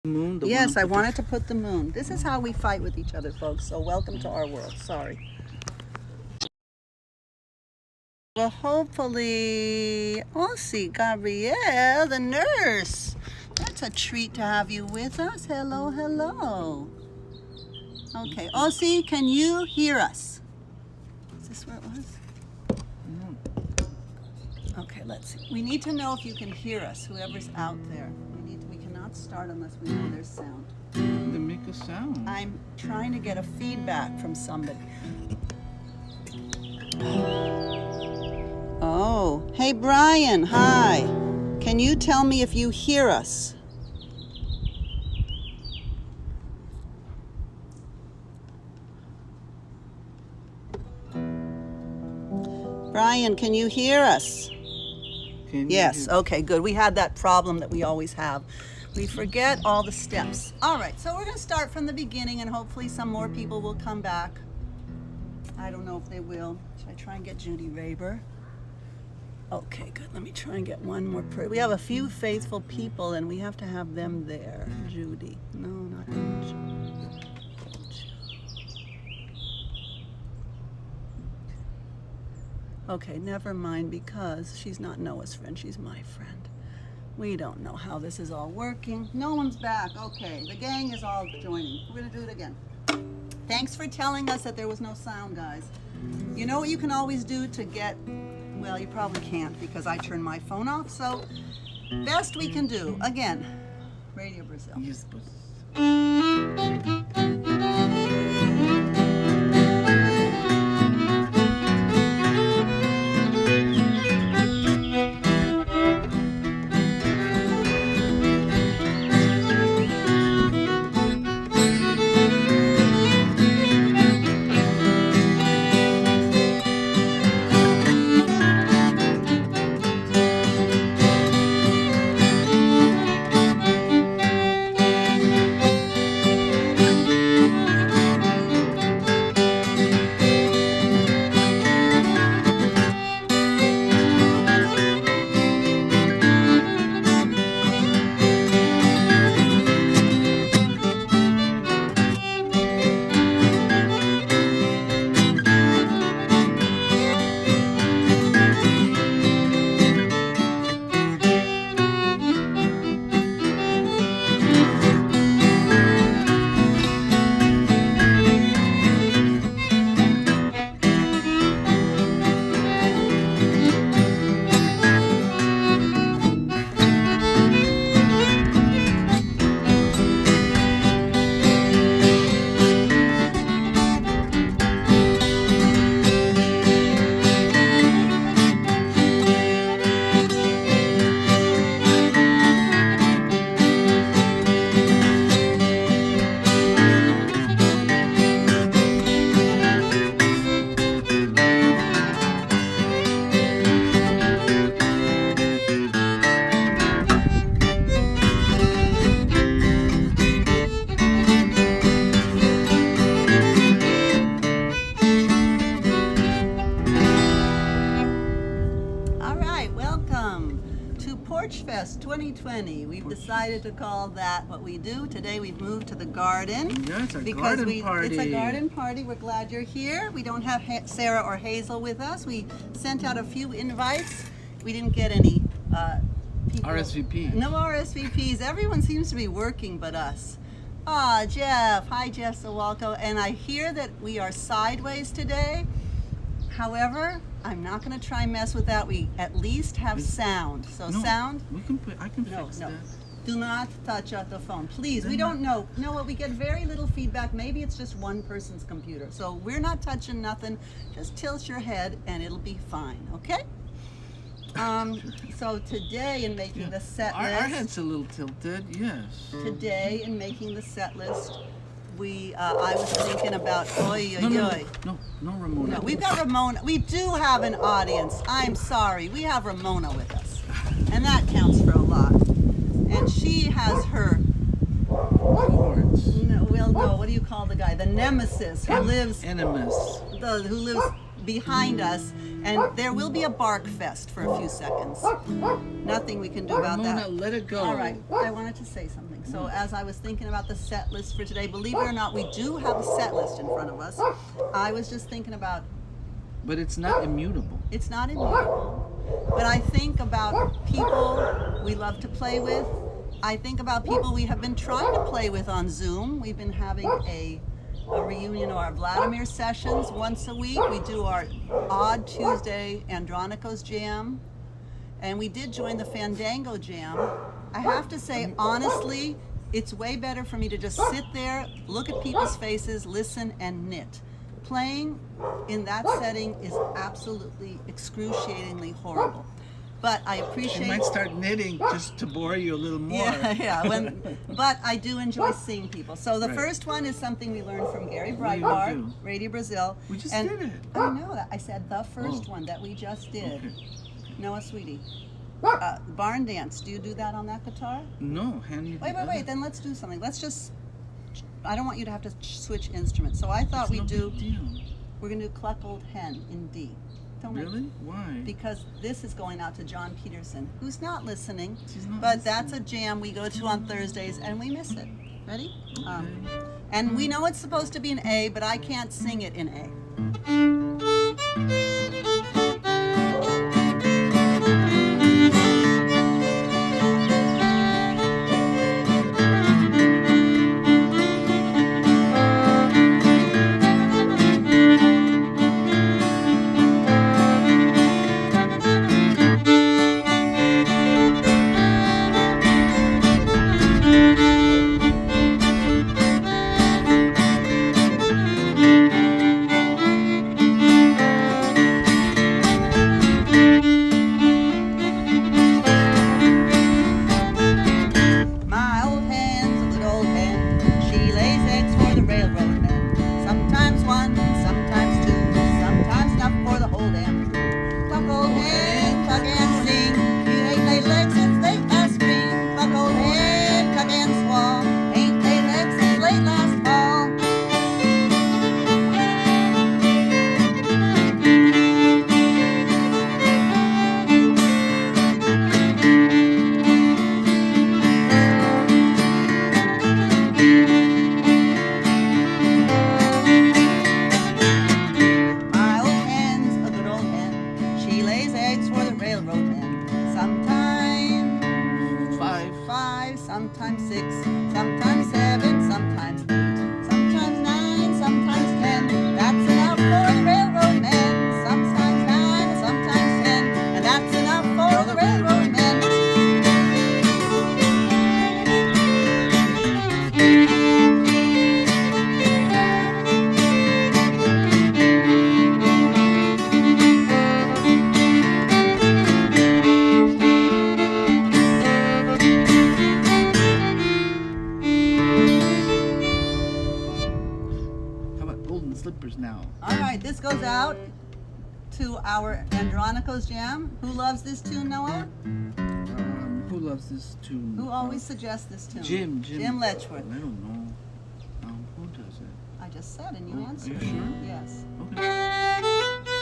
Moon? Yes, I wanted to put the moon. This is how we fight with each other, folks. So welcome to our world. Sorry. Well, hopefully, oh, see, Gabrielle, the nurse. That's a treat to have you with us. Hello, hello. Okay, Ossie, can you hear us? Is this where it was? Okay, let's see. We need to know if you can hear us, whoever's out there. We cannot start unless we know there's sound. They make a sound. I'm trying to get a feedback from somebody. Oh, hey Brian, hi. Can you tell me if you hear us? Brian, can you hear us? Yes, okay, good. We had that problem that we always have. We forget all the steps. All right, so we're going to start from the beginning and hopefully some more people will come back. I don't know if they will. Should I try and get Judy Raber? Okay, good. Let me try and get one more person. We have a few faithful people and we have to have them there. Judy. No, not Judy. Okay, never mind, because she's not Noah's friend, she's my friend. We don't know how this is all working. No one's back. Okay, the gang is all joining. We're gonna do it again. Thanks for telling us that there was no sound, guys. You know what you can always do to get, well, you probably can't because I turned my phone off, so best we can do. Again, Radio Brazil. Yes, but... Porchfest 2020. We've decided to call that what we do. Today we've moved to the garden. Yeah, it's a because garden party. It's a garden party. We're glad you're here. We don't have Sarah or Hazel with us. We sent out a few invites. We didn't get any people. RSVPs. No RSVPs. Everyone seems to be working but us. Ah, Jeff. Hi, Jeff Sawalko. And I hear that we are sideways today. However, I'm not going to try and mess with that. We at least have sound. So no, sound. We can put. I can fix that. Do not touch the phone, please. We don't know. No, what we get very little feedback. Maybe it's just one person's computer. So we're not touching nothing. Just tilt your head and it'll be fine. Okay. So today in making the set list. Our head's a little tilted. Yes. Today in making the set list. I was thinking about No, Ramona. No, we've got Ramona. We do have an audience. I'm sorry. We have Ramona with us. And that counts for a lot. And she has her Cohorts. no, what do you call the guy? The nemesis who lives who lives behind us, and there will be a bark fest for a few seconds. nothing we can do about no, that. no, let it go. All right, I wanted to say something. So as I was thinking about the set list for today, believe it or not, we do have a set list in front of us. I was just thinking about, But it's not immutable. it's not immutable, but I think about people we love to play with. I think about people we have been trying to play with on Zoom. We've been having a reunion of our Vladimir sessions once a week. We do our odd Tuesday Andronikos jam, and we did join the Fandango jam. I have to say, honestly, it's way better for me to just sit there, look at people's faces, listen, and knit. Playing in that setting is absolutely excruciatingly horrible. But I appreciate. You might start knitting just to bore you a little more. Yeah. But I do enjoy seeing people. So the Right. first one is something we learned from Gary What do you Breitbart, do? Radio Brazil. We just and did it. I know that. I said the first Oh. one that we just did. Okay. Noah, sweetie. Barn dance. Do you do that on that guitar? No, hand me the Wait. other. Then let's do something. Let's just. I don't want you to have to switch instruments. So I thought It's we'd no do. big deal. We're gonna do Cluck Old Hen in D. Don't make- Really? Why? Because this is going out to John Peterson, who's not listening, She's not but listening. that's a jam we go to on Thursdays and we miss it. Ready? Okay. And we know it's supposed to be an A, but I can't sing it in A. My old hen's a good old hen. She lays eggs for the railroad men. Sometimes one, sometimes two, sometimes enough for the whole damn crew. Cluck old hen, cluck and sing. You ain't laid legs since they asked me. Cluck old hen, cluck and squall. Ain't laid legs since late last fall. My old hen's a good old hen. She lays eggs for the railroad men. Sometimes 5, sometimes 6, sometimes 7, sometimes 8, sometimes 9, sometimes 10. That's enough for the railroad men. Sometimes 9, sometimes 10, and that's enough for the railroad men. How about golden slippers now? All right, this goes out to our Andronikos jam. Who loves this tune, Noah? Who loves this tune? Who always suggests this tune? Jim Letchworth. I don't know. Who does it? I just said and you Oh, are answered. you sure? Yes. Okay.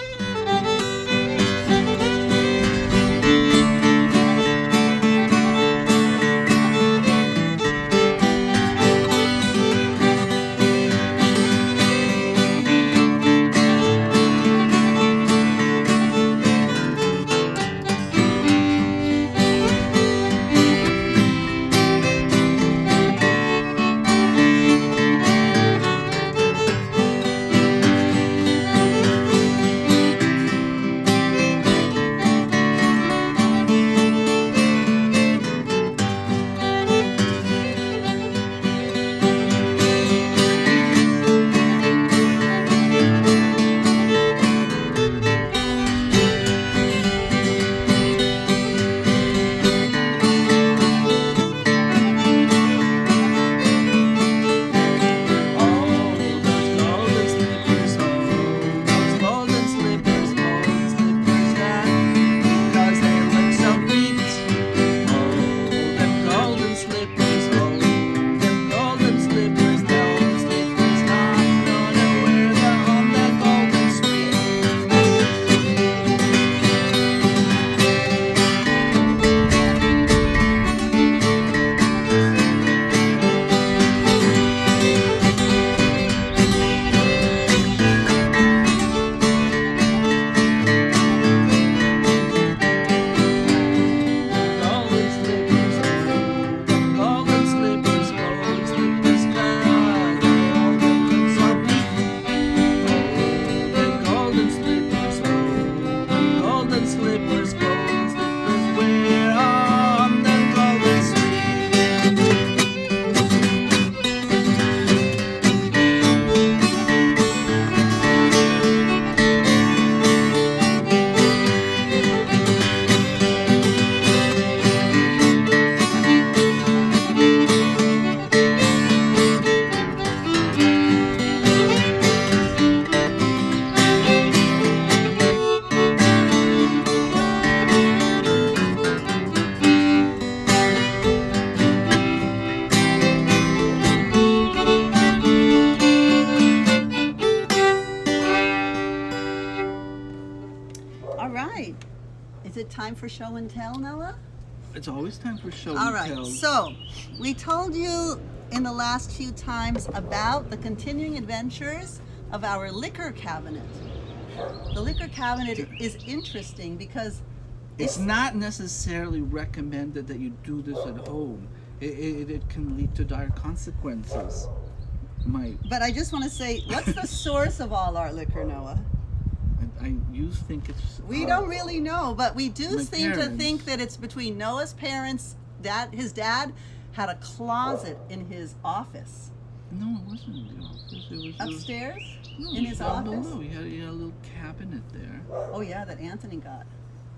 time for show and tell, Noah? It's always time for show All and right, tell. so we told you in the last few times about the continuing adventures of our liquor cabinet. The liquor cabinet is interesting because It's not necessarily recommended that you do this at home. It can lead to dire consequences. But I just want to say, what's the source of all our liquor, Noah? You think it's... We don't really know, but we do My seem to parents. think that it's between Noah's parents. His dad had a closet in his office. No, it wasn't in the office. It was Upstairs? no, In his down office? below. He had a little cabinet there. Oh yeah, that Anthony got.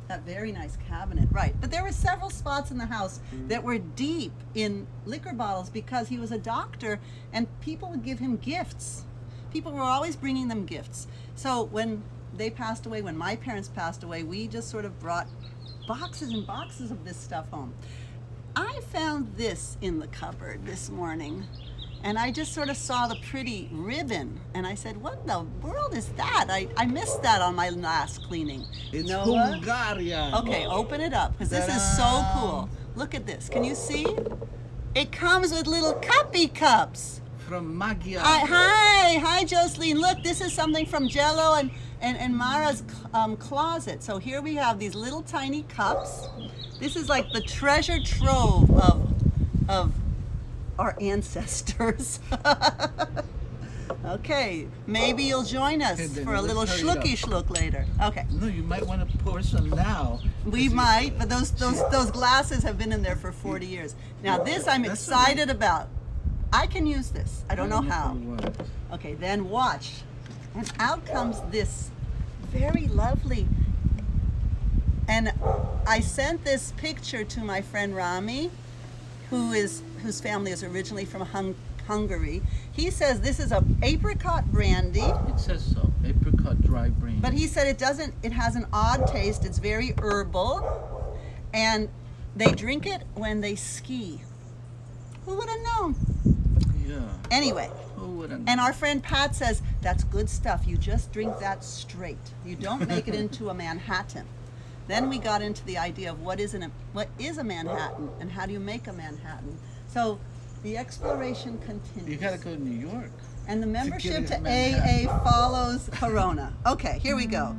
That very nice cabinet, right. But there were several spots in the house that were deep in liquor bottles because he was a doctor and people would give him gifts. People were always bringing them gifts. So when they passed away, when my parents passed away, we just sort of brought boxes and boxes of this stuff home. I found this in the cupboard this morning. And I just sort of saw the pretty ribbon, and I said, what in the world is that? I missed that on my last cleaning. It's Noah? Hungarian. Okay, open it up, because this is so cool. Look at this. Can you see? It comes with little cuppy cups. From Magyar. Hi, Jocelyn. Look, this is something from Jello and Mara's closet. So here we have these little tiny cups. This is like the treasure trove of our ancestors. Okay, maybe you'll join us Okay, for a little let's hurry it schlooky up. schlook later. Okay, No, you might want to pour some now. we might, but those glasses have been in there for 40 years. Now this I'm That's excited about. I can use this. I don't know how. What. Okay, then watch. And out comes this very lovely. And I sent this picture to my friend Rami, whose family is originally from Hungary. He says this is a apricot brandy, It says so. Apricot dry brain. but he said it has an odd taste. It's very herbal, and they drink it when they ski. Who would have known? Yeah. Anyway, Who would have and our friend Pat says that's good stuff. You just drink that straight. You don't make it into a Manhattan. Then we got into the idea of what is a Manhattan and how do you make a Manhattan. So the exploration continues. You gotta go to New York. And the membership it to in Manhattan. AA follows Corona. Okay, here we go.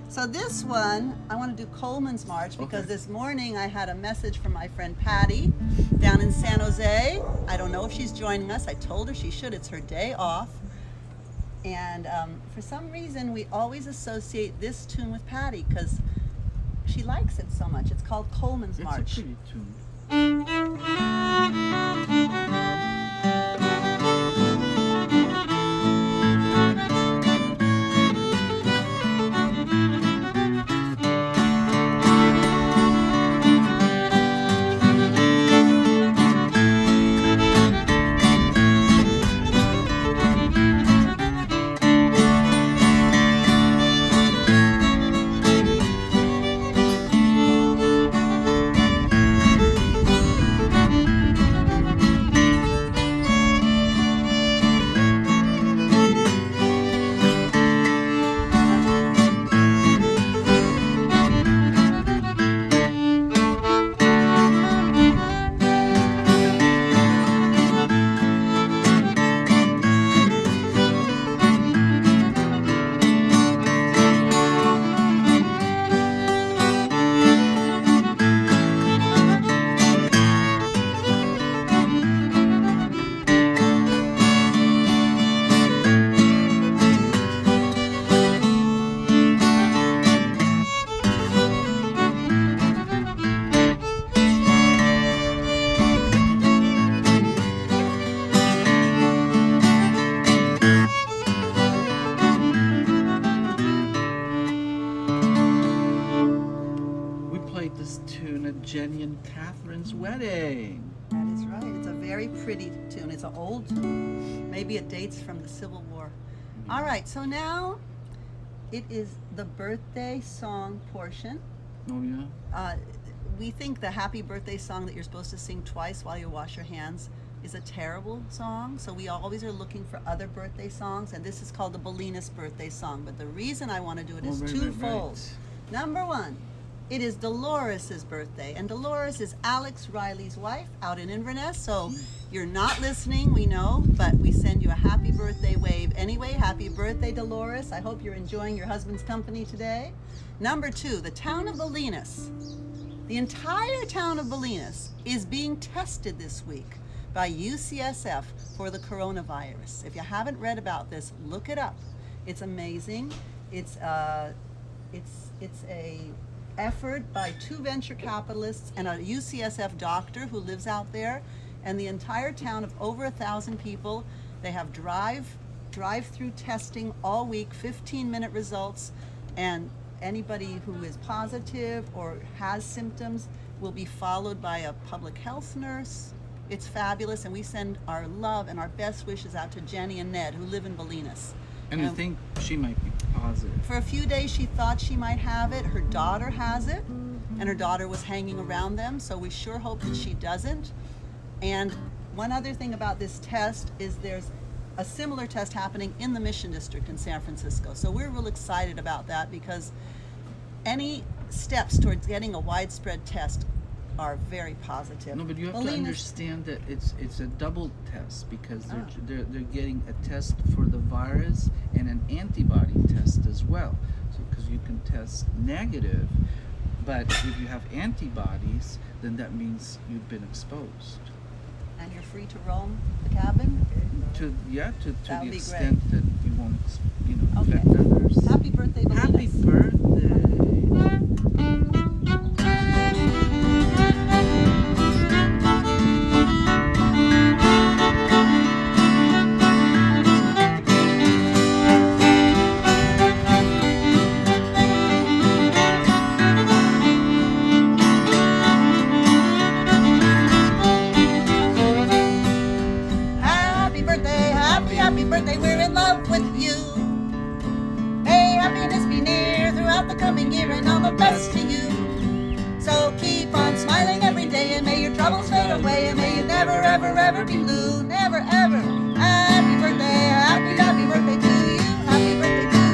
So this one, I want to do Coleman's March because Okay. this morning I had a message from my friend Patty down in San Jose. I don't know if she's joining us. I told her she should. It's her day off. And for some reason, we always associate this tune with Patty because she likes it so much. It's called Coleman's It's March. a pretty tune. We played this tune at Jenny and Catherine's wedding. That is right. It's a very pretty tune. It's an old tune. Maybe it dates from the Civil War. All right, so now it is the birthday song portion. Oh yeah. We think the happy birthday song that you're supposed to sing twice while you wash your hands is a terrible song. So we always are looking for other birthday songs, and this is called the Bolinas birthday song. But the reason I want to do it is Oh, right, twofold. right. Number one, it is Dolores' birthday, and Dolores is Alex Riley's wife out in Inverness, so you're not listening, we know, but we send you a happy birthday wave anyway. Happy birthday, Dolores. I hope you're enjoying your husband's company today. Number 2, the town of Bolinas. The entire town of Bolinas is being tested this week by UCSF for the coronavirus. If you haven't read about this, look it up. It's amazing. It's a effort by 2 venture capitalists and a UCSF doctor who lives out there, and the entire town of over 1,000 people. They have drive-through testing all week, 15-minute results, and anybody who is positive or has symptoms will be followed by a public health nurse. It's fabulous, and we send our love and our best wishes out to Jenny and Ned, who live in Bolinas. And I think she might be positive. For a few days she thought she might have it. Her daughter has it, and her daughter was hanging around them, so we sure hope that she doesn't. And one other thing about this test is there's a similar test happening in the Mission District in San Francisco. So we're real excited about that, because any steps towards getting a widespread test are very positive. No, but you have to understand that it's a double test, because they're getting a test for the virus and an antibody test as well. So because you can test negative, but if you have antibodies, then that means you've been exposed. And you're free to roam the cabin? To That would the be extent great. that you won't, Okay. affect others. Happy birthday, Bolinas. Happy birthday. Happy birthday, we're in love with you. May happiness be near throughout the coming year, and all the best to you. So keep on smiling every day, and may your troubles fade away, and may you never, ever, ever be blue. Never, ever. Happy birthday, happy birthday to you. Happy birthday to you.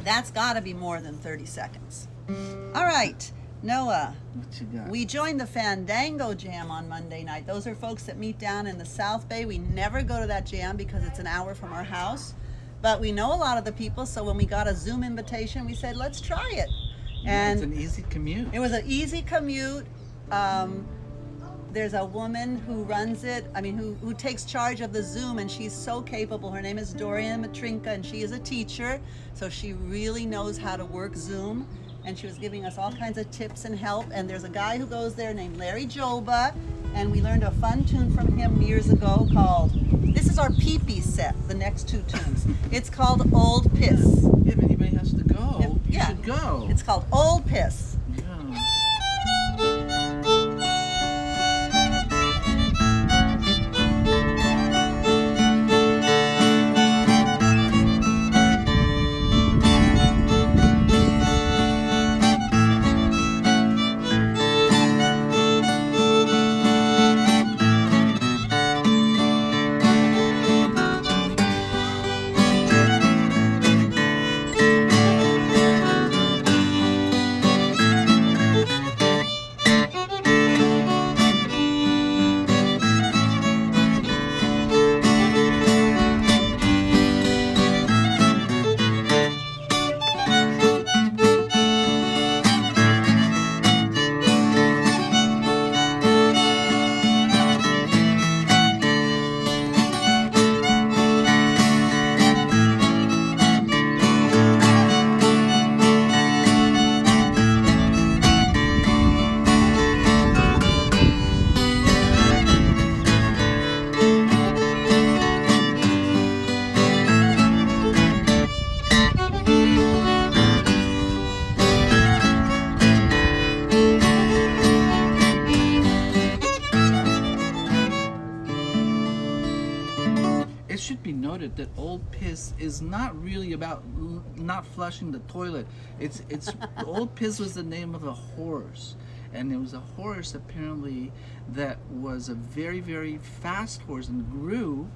That's got to be more than 30 seconds. All right, Noah. What you got? We joined the Fandango Jam on Monday night. Those are folks that meet down in the South Bay. We never go to that jam because it's an hour from our house. But we know a lot of the people, so when we got a Zoom invitation, we said, let's try it. And it's an easy commute. it was an easy commute. There's a woman who runs it, who takes charge of the Zoom, and she's so capable. Her name is Dorian Matrinka, and she is a teacher, so she really knows how to work Zoom. And she was giving us all kinds of tips and help. And there's a guy who goes there named Larry Joba, and we learned a fun tune from him years ago called, this is our pee-pee set, the next 2 tunes. It's called Old Piss. If anybody has to go, you should go. It's called Old Piss. Yeah. piss is not really about not flushing the toilet. It's old piss was the name of a horse, and it was a horse apparently that was a very, very fast horse and grew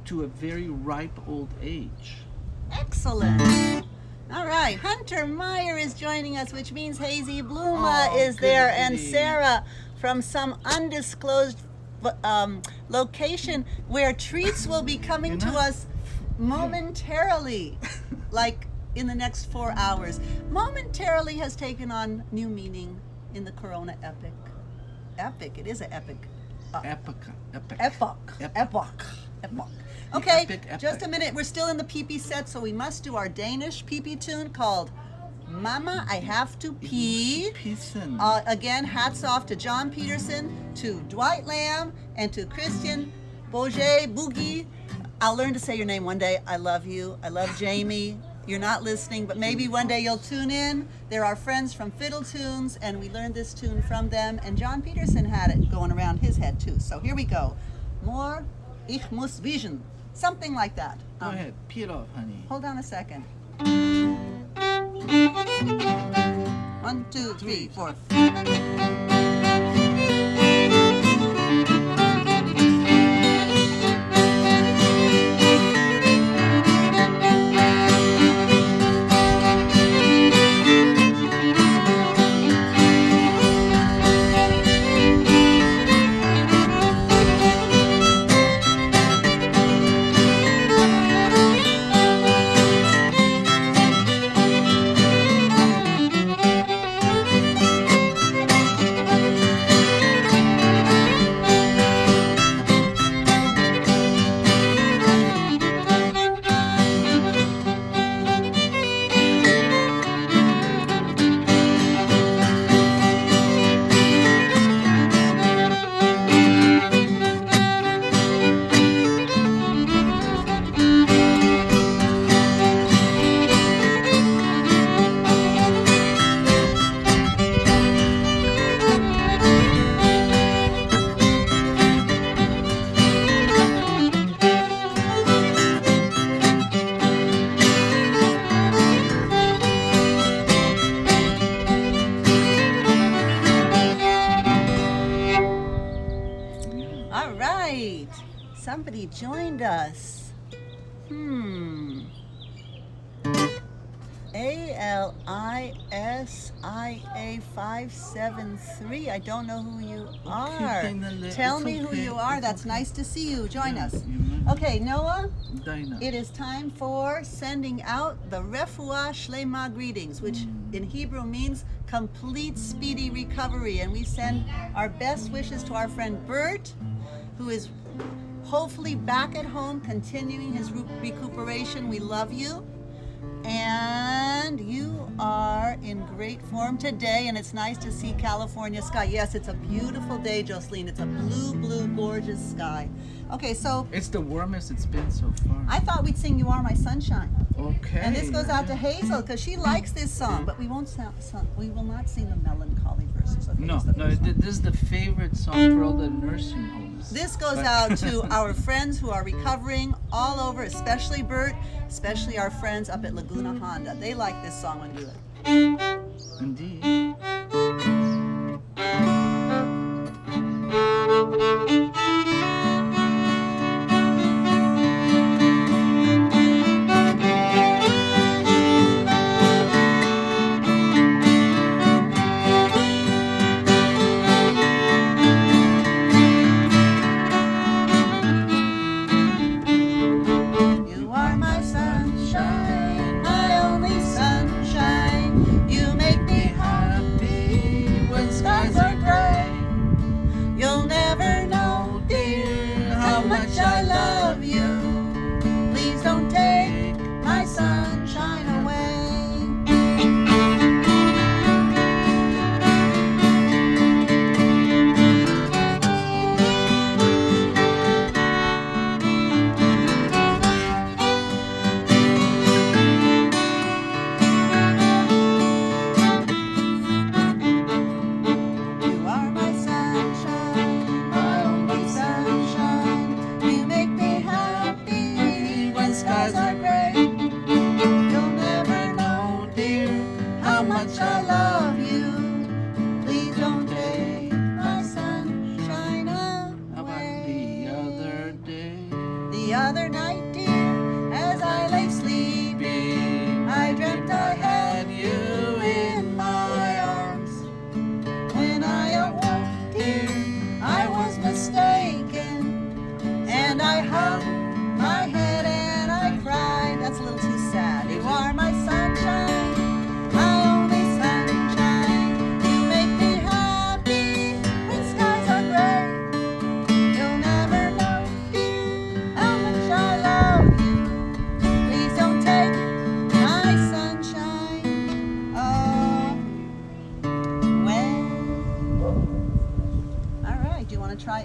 to a very ripe old age. Excellent. All right, Hunter Meyer is joining us, which means Hazy Bluma is there, and Sarah from some undisclosed location where treats will be coming to us momentarily, like in the next 4 hours. Momentarily has taken on new meaning in the Corona epic. Epic, it is an epic. Epoch. Okay, epic. Just a minute. We're still in the pee-pee set, so we must do our Danish pee-pee tune called Mama, I Have to Pee. Again, hats off to John Peterson, to Dwight Lamb, and to Christian Boogie. I'll learn to say your name one day. I love you. I love Jamie. You're not listening, but maybe one day you'll tune in. They're our friends from Fiddle Tunes, and we learned this tune from them. And John Peterson had it going around his head, too. So here we go. More Ich muss wissen. Something like that. Go ahead. Pee it off, honey. Hold on a second. 1, 2, 3, 4. Somebody joined us. ALISIA573. I don't know who you are. Tell me who you are. That's nice to see you. Join us. Okay, Noah, it is time for sending out the Refuah Shlema greetings, which in Hebrew means complete speedy recovery. And we send our best wishes to our friend Bert, who is hopefully back at home continuing his recuperation. We love you. And you are in great form today, and it's nice to see California sky. Yes, it's a beautiful day, Jocelyn. It's a blue, blue, gorgeous sky. Okay, so it's the warmest it's been so far. I thought we'd sing "You Are My Sunshine." Okay. And this goes out to Hazel because she likes this song, but we will not sing the melancholy verses. Okay, no, this is the favorite song for all the nursing homes. This goes out to our friends who are recovering all over, especially Bert, especially our friends up at Laguna Honda. They like this song when we do it. Indeed. You make me happy.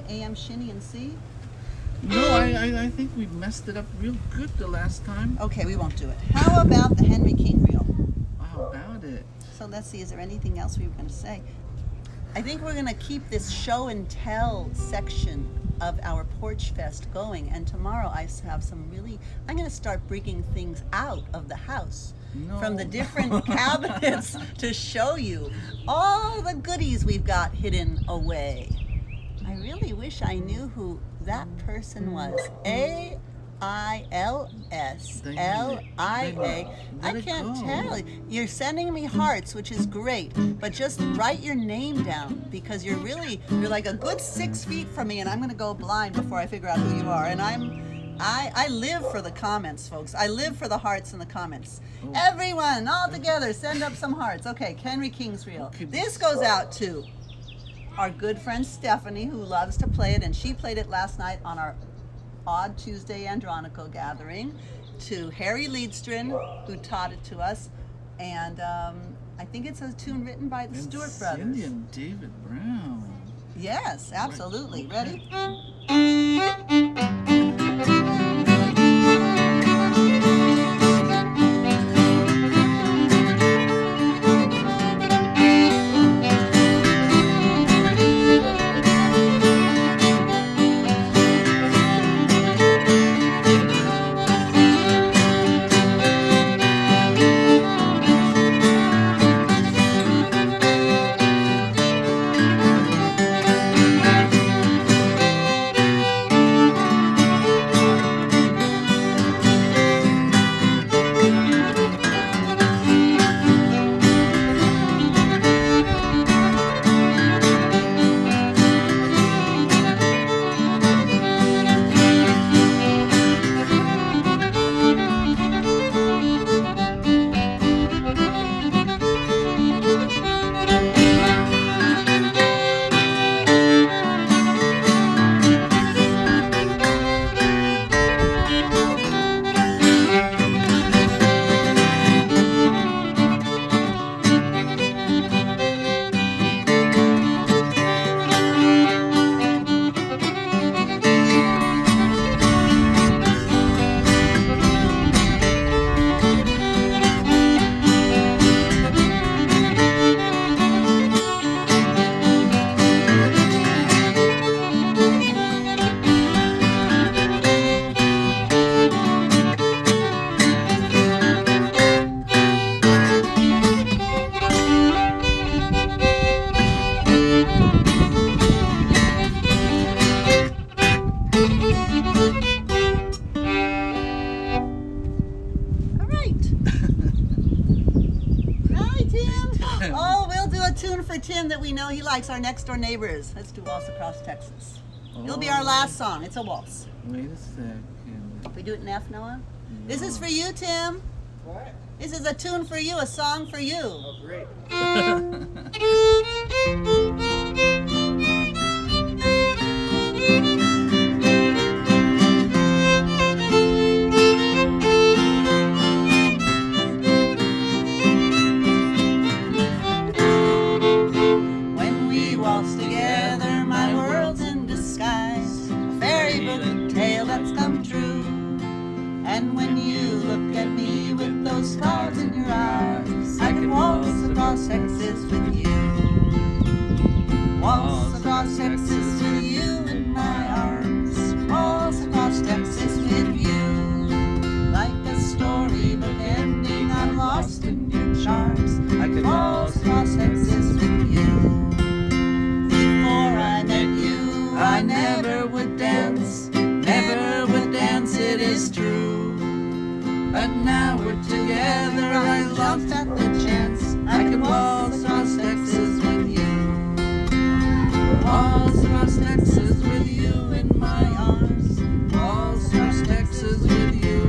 AM Shinny and see? No, I think we messed it up real good the last time. Okay, we won't do it. How about the Henry King reel? How about it? So let's see, is there anything else we were going to say? I think we're going to keep this show and tell section of our Porch Fest going, and tomorrow I have some really, I'm going to start bringing things out of the house from the different cabinets to show you all the goodies we've got hidden away. I really wish I knew who that person was. AILSLIA. I can't tell. You're sending me hearts, which is great, but just write your name down, because you're like a good 6 feet from me, and I'm going to go blind before I figure out who you are. And I live for the comments, folks. I live for the hearts in the comments. Everyone, all together, send up some hearts. Okay, Henry King's reel. This goes out to our good friend Stephanie, who loves to play it, and she played it last night on our Odd Tuesday Andronico gathering, to Harry Leedstrin, who taught it to us, and I think it's a tune written by the Stewart brothers. Cindy and David Brown. Yes, absolutely. Ready? Tim that we know he likes, our next door neighbors. Let's do Waltz Across Texas. It'll be our last song. It's a waltz. Wait a second. We do it in F, Noah? No. This is for you, Tim. What? This is a tune for you, a song for you. Oh, great. When we waltz together, my world's in disguise. A fairy book tale that's come true. And when you look at me with those stars in your eyes, I can waltz across Texas with you. Waltz across Texas with you in my arms. Waltz across Texas with you. Like a storybook ending, I'm lost in your charms. I could waltz across Texas with you. Before I met you, I never would dance. Never would dance, it is true. But now we're together, I jumped at the chance. I can waltz across Texas with you. Waltz across Texas with you in my arms. Waltz across Texas with you.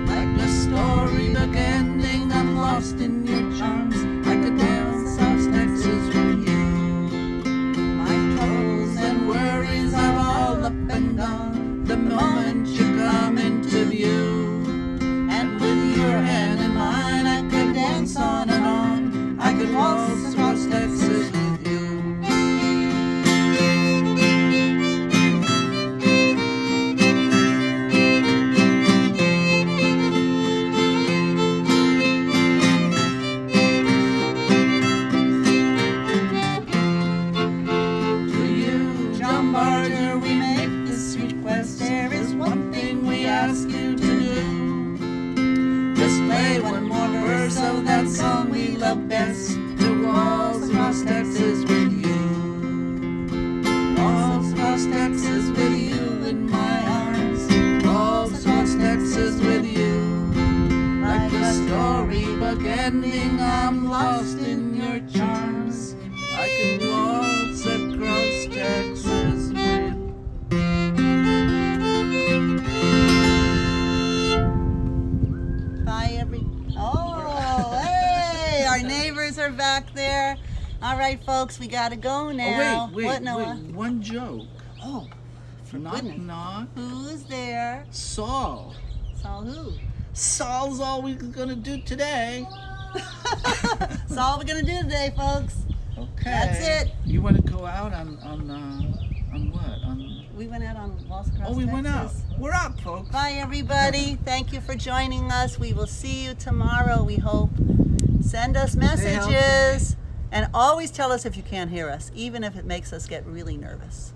Like a storybook ending, I'm lost in your charms. I could dance across Texas with you. My troubles and worries are all up and gone the moment you come into view. And with your hand in mine, I could dance on and on. I could waltz across Texas with you. ladybug ending, I'm lost in your charms. I can waltz across Texas with. Bye, Oh, hey, our neighbors are back there. All right, folks, we gotta go now. Oh, wait, What, Noah? wait, one joke. Oh, for Knock, goodness. knock. Who's there? Saul. Saul who? Saul's all we're gonna do today. That's all we're gonna do today, folks. Okay. That's it. You want to go out on what? We went out on Waltz Across We went out. Texas. We're out, folks. Bye, everybody. Thank you for joining us. We will see you tomorrow, we hope. Send us messages. And always tell us if you can't hear us, even if it makes us get really nervous.